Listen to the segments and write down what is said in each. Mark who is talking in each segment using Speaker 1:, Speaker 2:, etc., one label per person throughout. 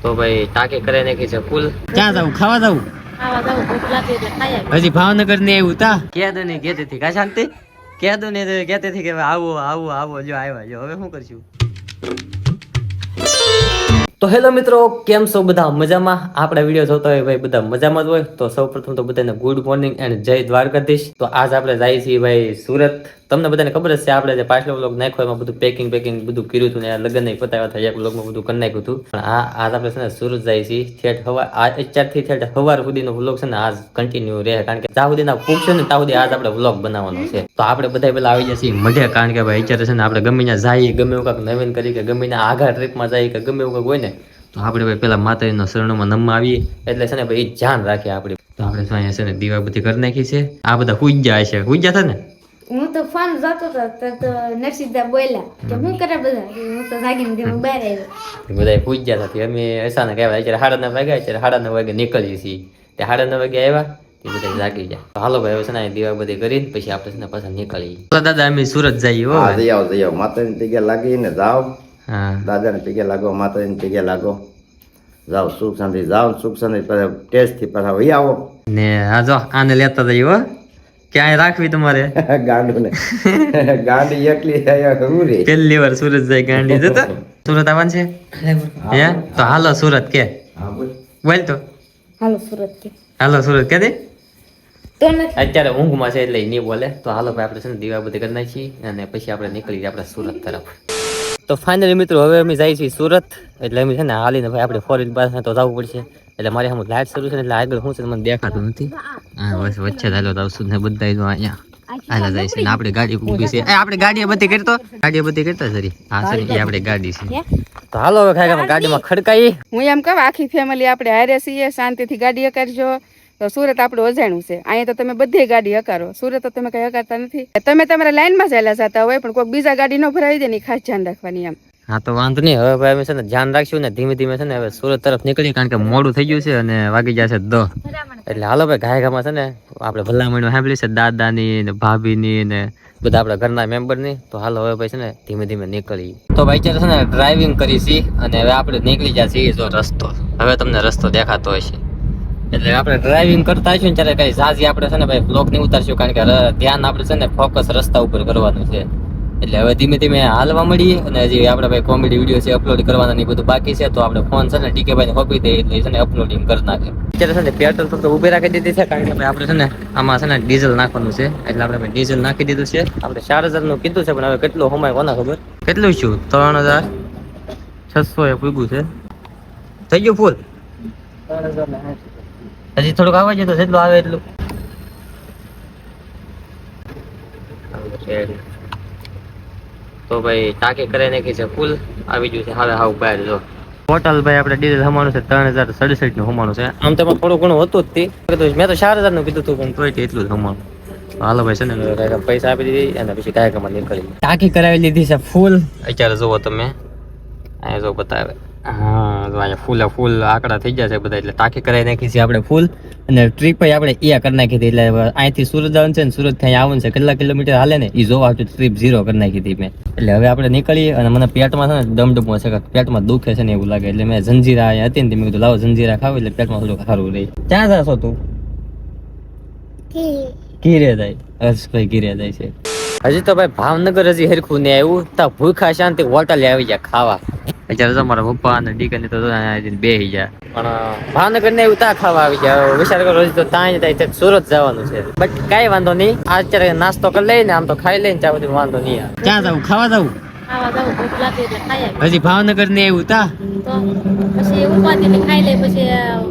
Speaker 1: તો ભાઈ ટાંકી કરે નાખી છે ફૂલ. ક્યાં જવું? ખાવા જવું?
Speaker 2: ખાવા જાવ ભૂખ લાગે એટલે ખાઈ આવી.
Speaker 1: હજી ભાવનગર ને આવ્યું તા ક્યાં ને કહેતી હતી કા શાંતિ ક્યાં દો ને કહેતી હતી કે આવો આવો આવો જો આવ્યા જો હવે શું કરશું. તો હેલો મિત્રો, કેમ છો બધા? મજામાં? આપણા વિડીયો જોતા હોય ભાઈ બધા મજામાં જ હોય. તો સૌપ્રથમ તો બધાને ગુડ મોર્નિંગ એન્ડ જય દ્વારકાધીશ. તો આજ આપણે જઈએ છીએ ભાઈ સુરત. તમને બધાને ખબર જ છે આપણે જે પાછલો વ્લોગ નાખ્યો એમાં બધું પેકિંગ બધું કર્યું હતું ને લગ્ન નહીં પતાવ્યા હતા એક વ્લોગમાં બધું કરી નાખ્યું હતું. પણ આજ આપણે છે ને સુરત જઈએ છીએ ઠેઠ હવા અત્યારથી ઠેઠ સવાર સુધીનો વ્લોગ છે ને આજ કન્ટિન્યુ રહે, કારણ કે ત્યાં સુધીના પૂછશે ને ત્યાં સુધી આજ આપણે વ્લોગ બનાવવાનો છે. તો આપણે બધા પેલા આવી જઈએ મઢે, કારણ કે ભાઈ અત્યારે છે ને આપણે ગમે ત્યાં જઈએ, ગમે એવું કાંઈક નવીન કરી કે ગમે ત્યાં આગળ ટ્રીપમાં જઈએ કે ગમે એવું કાંઈક હોય ને તો આપણે ભાઈ પેલા માતાજીના શરણોમાં નમવા આવીએ એટલે છે ને ભાઈ ધ્યાન રાખીએ આપણે. તો આપણે અહીંયા છે ને દીવા બધી કરી નાખી છે. આ બધા હુઈ જાય છે, હુઈ ગયા હતા ને?
Speaker 2: હું તો ફોન જોતો હતો તો નરસિંહા બોલ્યા કે હું કરે બધા, હું તો જાગીને હું બહાર આવ્યો.
Speaker 1: બધા હુઈ ગયા હતા. અમે અચાનક આવ્યા, અત્યારે 9:30 વાગ્યા, અત્યારે 9:30 વાગે નીકળીએ છીએ. તે 9:30 વાગે આવ્યા એ બધા જાગી જાય. તો હાલો ભાઈ હવે છે ને દીવા બધી કરીને પછી આપણે છે ને પાછા નીકળીએ. દાદા અમે સુરત જઈએ. હો
Speaker 3: જઈ આવો માતાજીને પગે લાગીને જાઓ.
Speaker 1: હા,
Speaker 3: દાદાને પગે લાગો, માતાજીને પગે લાગો, જાઓ સુખ શાંતિ, જાઓ સુખ શાંતિ, ટેસ્ટ થી પાછા વહી આવો
Speaker 1: ને. હા જો આને લેતા જઈએ. હો ક્યાંય રાખવી તમારે
Speaker 3: ગાંડું ને ગાંડી એકલી હું રે
Speaker 1: પહેલી વાર સુરત જાય ગાંડી જતો. સુરત આવવાનું છે હે? તો હાલો સુરત કે બોલ તો
Speaker 2: હાલો સુરત કે
Speaker 1: હાલો સુરત કે દે.
Speaker 2: તો નથી
Speaker 1: અત્યારે ઊંઘમાં છે એટલે નહીં બોલે. તો હાલો ભાઈ આપણે છે ને દીવા બધી કરી નાખીએ અને પછી આપણે નીકળી આપણે સુરત તરફ. તો ફાઇનલી મિત્રો હવે અમે જઈએ છીએ સુરત. એટલે અમે છે ને હાલીને ભાઈ આપણે 4 વ્હીલ પાસે તો જવું પડશે. એટલે મારે આમ લાઈટ શરૂ છે એટલે આગળ શું છે મને દેખાતું નથી. હા બસ વચ્ચે ચાલો તો આવશું ને બધા જો અહીંયા હાલા જાય છે ને આપણી ગાડી ઊભી છે. આપણે ગાડીએ બધી કરતો સરી. હા સરી એ આપણી ગાડી છે. તો હાલો હવે ખાઈ ગાડીમાં ખડકાઈ.
Speaker 4: હું એમ કહું આખી ફેમિલી આપણે હારે છીએ, શાંતિથી ગાડી હકારજો. તો સુરત આપણું અજાણ્યું છે, અહીંયા તો તમે બધી ગાડી હકારો, સુરત તો તમે કઈ હકારતા નથી. તમે તમારા લાઈનમાં ચાલ્યા જતા હોય પણ કોઈ બીજા ગાડી ન ભરાવી દે ને ખાસ ધ્યાન રાખવાની એમ.
Speaker 1: હા તો વાંધો નહીં, હવે ભાઈ અમે છે ને ધ્યાન રાખશું ને ધીમે ધીમે છે ને હવે સુરત તરફ નીકળીએ, કારણ કે મોડું થઈ ગયું છે અને વાગી જશે 10. એટલે હાલો ભાઈ ઘાયઘામાં છે ને આપણે ભલામણ સાંભળી છે દાદાની ને ભાભીની ને બધા આપણા ઘરના મેમ્બરની. તો હાલો હવે ભાઈ છે ને ધીમે ધીમે નીકળીએ. તો ભાઈ અત્યારે છે ને ડ્રાઇવિંગ કરી છીએ અને હવે આપણે નીકળી જાય છીએ જો રસ્તો. હવે તમને રસ્તો દેખાતો હશે એટલે આપણે ડ્રાઇવિંગ કરતા હશું ને ત્યારે કઈ ઝાઝી આપણે છે ને ભાઈ બ્લોક નહીં ઉતારશું, કારણ કે ધ્યાન આપણે છે ને ફોકસ રસ્તા ઉપર કરવાનું છે. એટલે હવે ધીમે ધીમે હાલવા મળીએ અને હજી આપણે ભાઈ કોમેડી વિડીયો છે અપલોડ કરવાના ને બધું બાકી છે. તો આપણે ફોન છે ને ટીકે ભાઈને હોપી દઈએ એટલે છે ને અપલોડિંગ કરી નાખે. અત્યારે છે ને પેટ્રોલ ફક્ત ઉભી રાખી દીધી છે, કારણ કે આપણે છે ને આમાં છે ને ડીઝલ નાખવાનું છે. એટલે આપણે ડીઝલ નાખી દીધું છે. આપણે 4000 નું કીધું છે પણ હવે કેટલું હમાય કોના ખબર. કેટલું શું 3600 એ પૂગ્યું છે. થઈ ગયું ફૂલ. હજી થોડુંક આવવા જતો જેટલું આવે એટલું. તો ભાઈ ટાંકી કરાઈ નાખી છે ફૂલ, આવી ગયું છે હવે હાવ બહાર જો. ટોટલ ભાઈ આપણે ડીઝલ હમાણું છે 3067 નું હમાણું છે. આમ તો થોડું ઘણું હતું જ તે, મેં તો 4000 નું કીધું હતું પણ તોય એટલું જ હમાણું. હાલો ભાઈ છે ને પૈસા આપી દીધી અને પછી કાયકામાં નીકળી. ટાંકી કરાવી લીધી છે ફૂલ. અત્યારે જુઓ તમે અહીંયા જો બતાવે. હા તો અહીંયા ફૂલ આંકડા થઈ ગયા છે બધા. એટલે ટાંકી કરાવી નાખી છે આપણે ફૂલ અને ટ્રીપ આપણે એ કરી નાખી હતી. એટલે અહીંથી સુરત જવાનું છે ને સુરત થી આવવાનું છે, કેટલા કિલોમીટર હાલે ને એ જોવા ટ્રીપ 0 કરી નાખી હતી મેં. એટલે હવે આપણે નીકળીએ અને મને પેટમાં છે ને ડમડમો છે, પેટમાં દુખે છે ને એવું લાગે. એટલે મેં જંજીરા અહીંયા હતી ને મેં કીધું લાવો જંજીરા ખાવ એટલે પેટમાં થોડું સારું રહી. ક્યાં જાશો તું? ઘીરે જાય. હર્ષભાઈ ઘીરે જાય છે. હજી તો ભાઈ ભાવનગર હજી હરખું ને આવ્યું તા ભૂખા શાંતિ હોટલે આવી જાય ખાવા. અત્યારે તમારા પપ્પા અને ડીકન તો બેસી જાય પણ ભાવનગર ને એવું ત્યાં ખાવા આવી જાય. વિચાર કરો તો ત્યાં સુરત જવાનું છે બટ કઈ વાંધો નહીં. અત્યારે નાસ્તો કરી લઈને આમ તો ખાઈ લઈને ત્યાં બધું વાંધો નહીં. ક્યાં જવું? ખાવા જવું?
Speaker 2: ખાવા જાવ ભૂખ લાગે એટલે ખાઈ આવી.
Speaker 1: હજી ભાવનગર ને એવું તા
Speaker 2: તો પછી ઉપાધિને ખાઈ લે પછી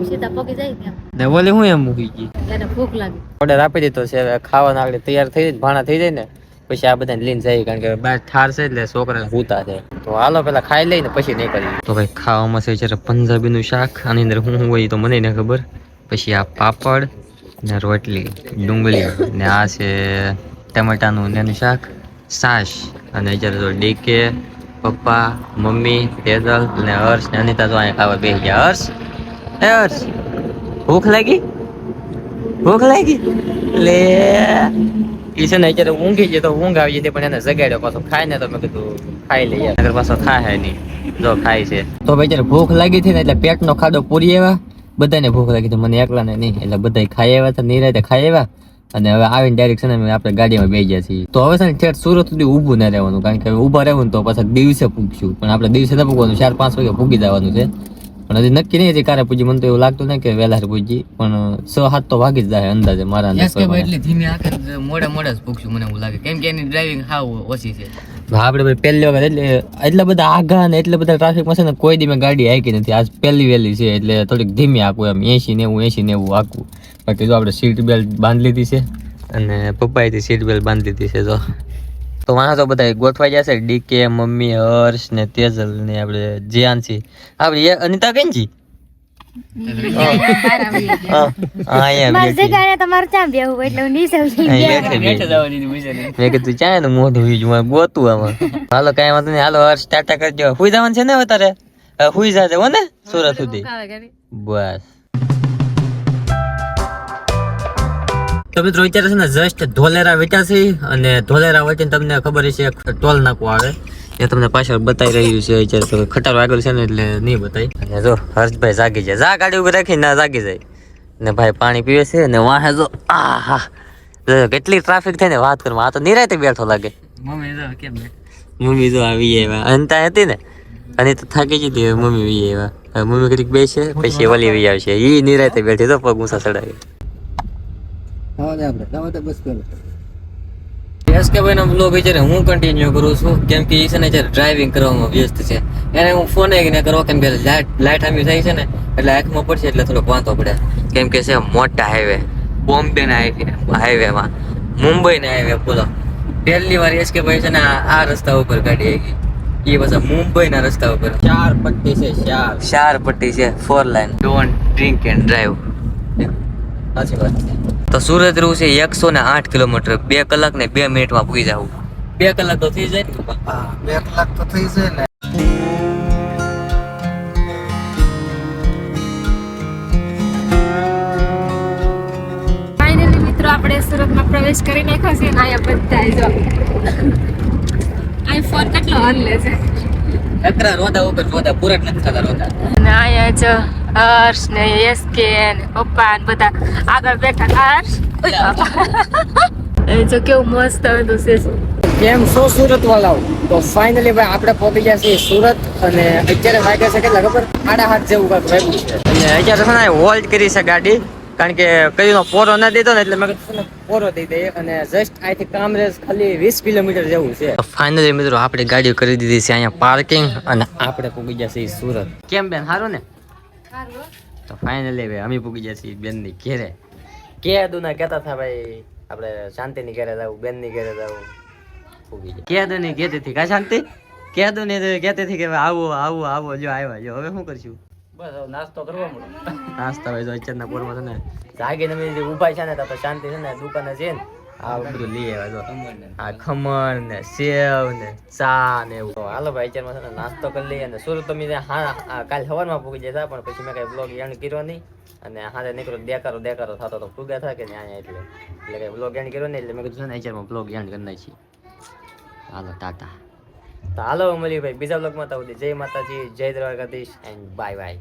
Speaker 2: સીધા પગી જાય ને
Speaker 1: ને ઓલે હું એમ મૂકી ગઈ
Speaker 2: ત્યારે ભૂખ લાગે.
Speaker 1: ઓર્ડર આપી દીધો છે, હવે ખાવાના આગળ તૈયાર થઈ જાય ભાણા થઈ જાય ને પછી આ બધાને લઈને જાય, કારણ કે બહાર ઠાર છે એટલે છોકરાને ભૂતા છે. તો હાલો પેલા ખાઈ લઈને પછી નીકળીએ. તો ભાઈ ખાવામાં છે જ્યારે પંજાબી નું શાક, આની અંદર શું હોય તો મને ન ખબર. પછી આ પાપડ ને રોટલી ડુંગળી ને આ છે ટમેટાનું એનું શાક, છાશ અને જ્યારે તો ડીકે પપ્પા મમ્મી તેજલ ને હર્ષ ને અનિતા તો અહીંયા ખાવા બેસી ગયા. હર્ષ એ હર્ષ ભૂખ લાગી? ભૂખ લાગી લે એ છે ને અત્યારે ઊંઘી ગયો તો ઊંઘ આવી જતી પણ એને જગાડ્યો પાછો ખાય ને તો મેં કીધું ખાઈ લઈએ, નગર પાછો થાય નહીં. જો ખાય છે. તો ભાઈ જ્યારે ભૂખ લાગી હતી ને એટલે પેટનો ખાડો પૂરી આવ્યા, બધાને ભૂખ લાગી હતી, મને એકલાને નહીં, એટલે બધા ખાઈ આવ્યા હતા, નિરાતે ખાઈ આવ્યા. અને હવે આવીને ડાયરેક્ટ છે ને આપણે ગાડીમાં બેસી ગયા છીએ. તો હવે છે ને ઠેઠ સુરત સુધી ઊભું ના રહેવાનું, કારણ કે ઊભા રહેવું ને તો પાછા દિવસે પૂગશું, પણ આપણે દિવસે ન પૂગવાનું, 4-5 વાગે પૂગી જવાનું છે. પણ હજી નક્કી નહીં, હજી કારે પૂજી, મને તો એવું લાગતું નહીં કે વહેલા પૂજી, પણ 6-7 તો વાગી જ જાય અંદાજે મારા એટલે ધીમે આખે મોડા જ પૂગશું મને એવું લાગે, કેમ કે એની ડ્રાઇવિંગ હાવ ઓછી છે. આપણે ભાઈ પહેલી વખત એટલે એટલા બધા આઘા ને એટલા બધા ટ્રાફિકમાં છે ને કોઈ દી મેં ગાડી હાંકી નથી, આજ પહેલી વહેલી છે એટલે થોડીક ધીમી આંકવું, એમ 80-90 આંકવું. બાકી જો આપણે સીટ બેલ્ટ બાંધી લીધી છે અને પપ્પાએથી સીટ બેલ્ટ બાંધી લીધી છે. તો વાહ તો બધા ગોઠવાઈ જશે, ડીકે, મમ્મી, હર્ષ ને તેજલ ને આપણે જીયાનસી, આપણે અનિતા કેમ છી મેં કીધું ચાય ને મોઢું ગોતું આમાં. હાલો કઈ વાંધો નહીં, હાલો હર્ષ ટાટા કરજો. હુઈ જવાનું છે ને અત્યારે, હુઈ જશે હો ને સુરત સુધી બસ. તો મિત્રો વિચારે છે ને જસ્ટ ધોલેરા વેચાશે, અને ધોલેરા વચ્ચે તમને ખબર છે ટોલ નાકું આવે, એ તમને પાછળ બતાવી રહ્યું છે. વિચાર તો ખટારો આગળ છે ને એટલે નહીં બતાવી. અને જો હર્ષભાઈ જાગી જાય, જા ગાડી ઉપર રાખી ના જાગી જાય ને ભાઈ પાણી પીવે છે. અને વાહે જો આહા કેટલી ટ્રાફિક થાય ને વાત કરવા, આ તો નિરાતે બેઠો લાગે. મમ્મી જો આવી આવ્યા, અનતા હતી ને અને તો થાકી જતી, મમ્મી વી આવ્યા, મમ્મી કડીક બેસે પછી વલી વી આવશે, ઈ નિરાતે બેઠી તો પગ ઊંચા ચડાવી. એસકેભાઈનો બ્લોગ વિચારે હું કન્ટિન્યુ કરું છું, કેમ કે એ છે ને જ્યારે ડ્રાઇવિંગ કરવામાં વ્યસ્ત છે, એને હું ફોન ને કરો, કેમ કે લાઇટ આમી થાય છે ને એટલે આંખમાં પડશે એટલે થોડોક વાંધો પડે, કેમ કે છે મોટા હાઈવે, બોમ્બેના હાઈવેમાં, મુંબઈના હાઈવે બોલો. પહેલી વાર એસકેભાઈ છે ને આ રસ્તા ઉપર ગાડી આવી, એ પાછા મુંબઈના રસ્તા ઉપર 4 પટ્ટી છે, 4 પટ્ટી છે, 4 line, don't drink and drive. સાચી વાત છે. તો સુરત રહ્યું છે 108 કિલોમીટર, 2 કલાક ને 2 મિનિટમાં પૂરી જવું. 2 કલાક તો થઈ જાય ને? હા 2 કલાક તો થઈ જાય ને.
Speaker 4: ફાઇનલી મિત્રો આપણે સુરતમાં પ્રવેશ કરી નાખ્યો છે, અને અહીંયા બધા જો અહીં ફોન કેટલો હરલે છે,
Speaker 1: એકરા રોદા ઉપર રોદા પૂરા નથી થતા રોદા.
Speaker 4: અને અહીંયા જો હર્ષ ને એસકે ને પપ્પા ને બધા આગળ બેઠા. હર્ષ એ જો કેવું મસ્ત હતું છે.
Speaker 1: કેમ છો સુરત વાળાઓ? તો ફાઇનલી ભાઈ આપણે પહોંચી ગયા છીએ સુરત, અને અત્યારે વાગ્યા છે કેટલા ખબર, 8:30 જેવું કાંઈક વાગ્યું છે. અને અત્યારે છે ને હોલ્ડ કરી છે ગાડી, કારણ કે કઈનો પોરો ના દીધો ને એટલે મેં કીધું પોરો દઈ દઈએ, અને જસ્ટ અહીંથી કામરેજ ખાલી 20 કિલોમીટર જેવું છે. ફાઇનલી મિત્રો આપણે ગાડી કરી દીધી છે અહીંયા પાર્કિંગ, અને આપણે પૂગી ગયા છીએ સુરત. કેમ બેન સારું ને? તો ફાઇનલી ભાઈ અમે પૂગી ગયા છીએ બેન ની ઘેરે. કે દુના કહેતા હતા ભાઈ આપણે શાંતિ ની ઘેરે જવું, બેન ની ઘેરે જવું, પૂગી ગયા. કે દુની કહેતી હતી કા શાંતિ, કે દુની કહેતી હતી કે આવો આવો આવો, જો આવ્યા, જો હવે શું કરશું? બસ હવે નાસ્તો કરવા મળો. નાસ્તો હોય જો અચાનક પોરમાં છે ને જાગીને અમે જે ઉભા છે ને તો શાંતિ છે ને દુકાને જઈને આ બધું લઈ આવ્યા, જો આ ખમણ ને સેવ ને ચા ને એવું. હાલો ભાઈ અત્યારમાં છે ને નાસ્તો કરી લઈએ, અને સુરત તમે કાલ સવારમાં પૂગી જતા, પણ પછી મેં કઈ બ્લોગ એન્ડ કર્યો નહીં, અને હાથે નીકળો દેકારો થતો તો પૂગ્યા થાય કે નહીં એટલે કઈ બ્લોગ એન્ડ કર્યો નહીં, એટલે મેં કીધું છે ને અત્યારમાં બ્લોગ એન્ડ કરી નાખી. હાલો ટાટા. તો હાલો મળીએ ભાઈ બીજા બ્લોગમાં. તો જય માતાજી, જય દ્વારકાધીશ એન્ડ બાય બાય.